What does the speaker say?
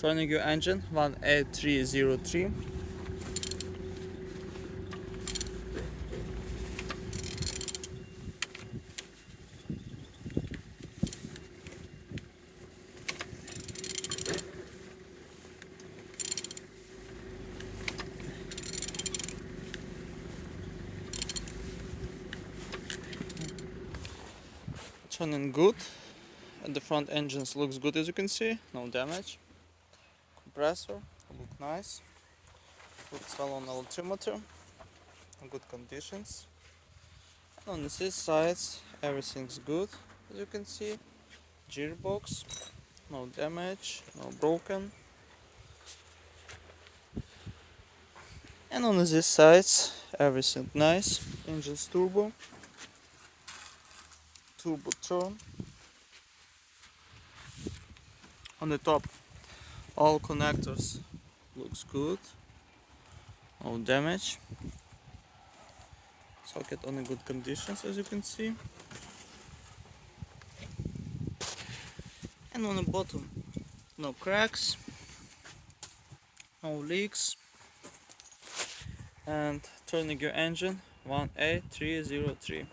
Turning your engine 1A303. Turning good, and the front engines looks good, as you can see, no damage. Compressor look nice. Good salon altimeter, in good conditions. And on this side everything's good, as you can see. Gearbox, no damage, no broken. And on this side everything nice. Engine's turbo turn. On the top all connectors looks good, no damage. Socket on in good conditions, as you can see. And on the bottom no cracks, no leaks. And turning your engine 1A303.